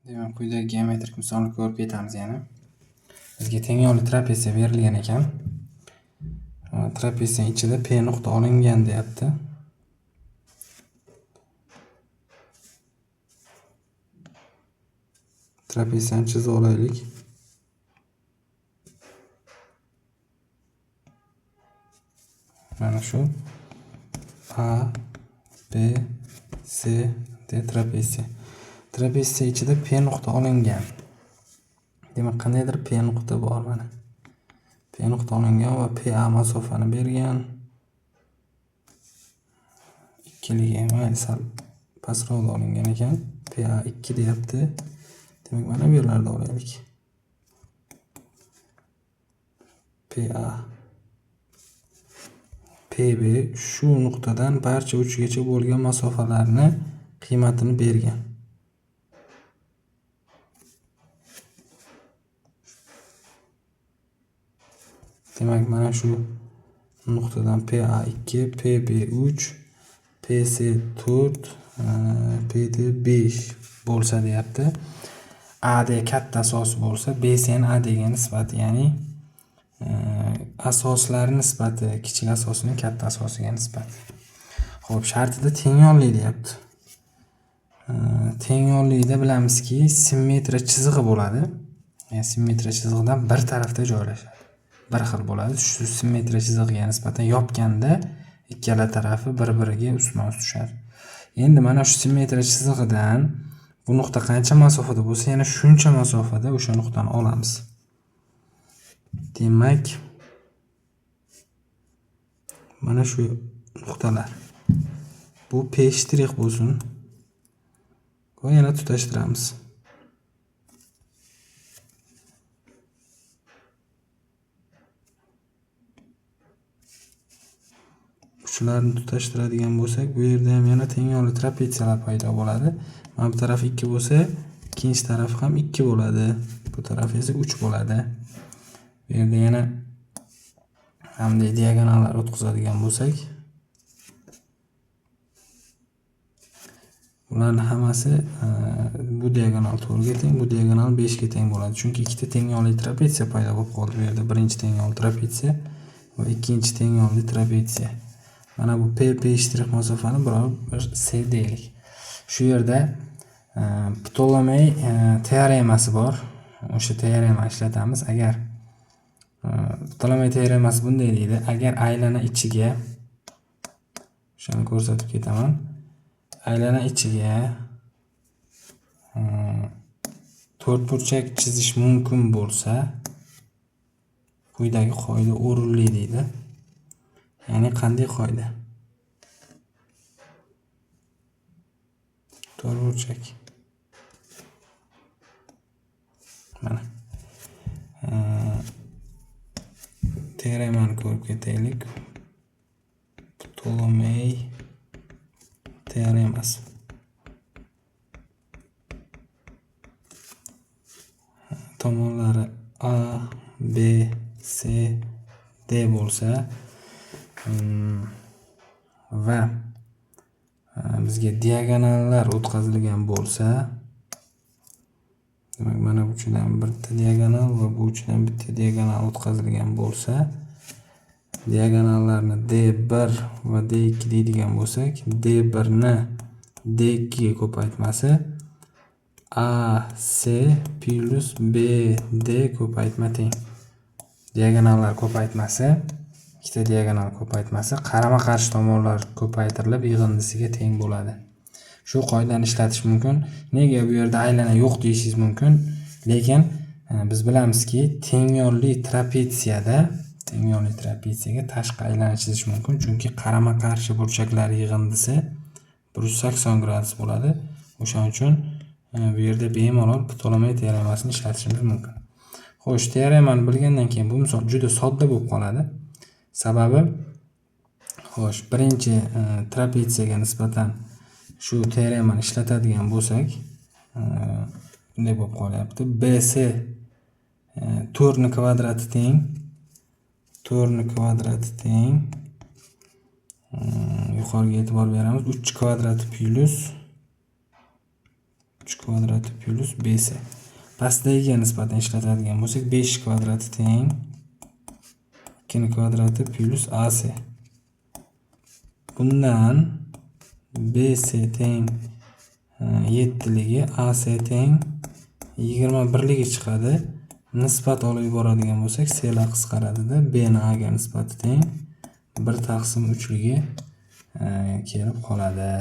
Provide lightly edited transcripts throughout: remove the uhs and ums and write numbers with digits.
Demak, quyidagi geometrik misolni ko'rib ketamiz yana. Bizga teng yo'li trapeziya berilgan ekan. Trapeziya ichida P nuqta olingan deyapti. Trapeziyani chizib olaylik. Mana shu A, B, C de trapeziya. Trapeziya ichida P nuqta olingan. Demak, qandaydir P nuqta bor mana. P nuqta olingan va PA masofani bergan. Ikkiligi mayli sal pastroqda olingan ekan. PA 2 deyapti. Demak, mana bu yerlarda olaylik. PA PB shu nuqtadan barcha uchigacha bo'lgan masofalarni qiymatini bergan. Demak, mana shu nuqtadan PA2, PB3, PC4, PD5 bo'lsa deyapti. AD katta asos bo'lsa, BC ADga nisbati, ya'ni asoslar nisbati kichik asosining katta asosiga nisbati. Xo'p, shartida teng yo'lli deyapti. Teng yo'llikda bilamizki, simmetriya chizig'i bo'ladi. Ya'ni simmetriya chizig'idan bir tarafda joylashadi. Bir xil bo'ladi. Shu simmetriya chizig'iga nisbatan yopganda ikkala tarafi bir-biriga ustma-ust tushadi. Endi mana shu simmetriya chizig'idan bu nuqta qancha masofada bo'lsa, yana shuncha masofada o'sha nuqtani olamiz. Demak, mana shu nuqtalar. Bu P shtrix bo'lsin. Va yana tutashtiramiz. Ularni tutashtiradigan bo'lsak, bu yerda ham yana teng yo'lli trapeziyalar paydo bo'ladi. Mana bu taraf 2 bo'lsa, ikkinchi taraf ham 2 bo'ladi. Bu taraf esa 3 bo'ladi. Bu yerda yana hamda diagonallar o'tkazadigan bo'lsak, ularning hammasi bu diagonal 4 ga teng, bu diagonal 5 ga teng bo'ladi. Chunki ikkita teng yo'lli trapeziya paydo bo'lib qoldi. Bu yerda birinchi teng yo'lli trapeziya va ikkinchi teng yo'lli trapeziya. Mana bu P shtrix masofani bir C deylik. Shu yerda Ptolomey teoremasi bor. O'sha teoremani ishlatamiz. Agar Ptolomey teoremasi bunday deydi: agar aylana ichiga, shuni ko'rsatib ketaman. Aylana ichiga to'rtburchak chizish mumkin bo'lsa, quyidagi qoida o'rinli deydi. Ya'ni qanday qoida? To'rtburchak. Mana. Teoremani ko'rib ketaylik. Ptolomey teoremasi. Tomonlari A, B, C, D bo'lsa va bizga diagonallar o'tkazilgan bo'lsa, demak, mana bu uchidan bitta diagonal va bu uchidan bitta diagonal o'tkazilgan bo'lsa, diagonallarni D1 va D2 deydigan bo'lsak, D1 ni D2 ga ko'paytmasi AC plus BD ko'paytma teng. Diagonallar ko'paytmasi, ikkita diagonal ko'paytmasi qarama-qarshi tomonlar ko'paytirilib yig'indisiga teng bo'ladi. Shu qoidani ishlatish mumkin. Nega bu yerda aylana yo'q deyishingiz mumkin, lekin biz bilamizki, teng yo'lli trapeziyaga tashqi aylana chizish mumkin, chunki qarama-qarshi burchaklar yig'indisi 180 gradus bo'ladi. O'shaning uchun bu yerda bemalol Ptolomey teoremasini ishlatishimiz mumkin. Xo'sh, teoremani bilgandan keyin bu misol juda sodda bo'lib qoladi. Sababi, xo'sh, birinchi trapeziyaga nisbatan shu teoremani ishlatadigan bo'lsak, bunday bo'lib qolyapti. BC 4 ni kvadrati teng, 4 ni kvadrati teng. Yuqoriga e'tibor beramiz. 3 kvadrati plus 3 kvadrati plus bc. Pastdagiga nisbatan ishlatadigan bo'lsak, 5 kvadrati teng 2 kvadrati plus ac. Bundan bc teng 7 ligi, ac teng 21 ligi chiqadi. Nisbat olib yuboradigan bo'lsak, c lar qisqaradida, b ni a ga nisbati teng 1 taqsim 3 ligi kelib qoladi.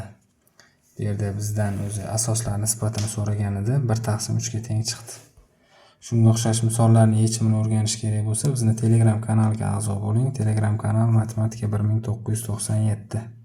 Bu yerda bizdan o'zi asoslar nisbatini so'raganida 1 taqsim 3 ga teng chiqdi. Shunga o'xshash misollarning yechimini o'rganish kerak bo'lsa, bizni Telegram kanaliga a'zo bo'ling. Telegram kanal Matematika 1997.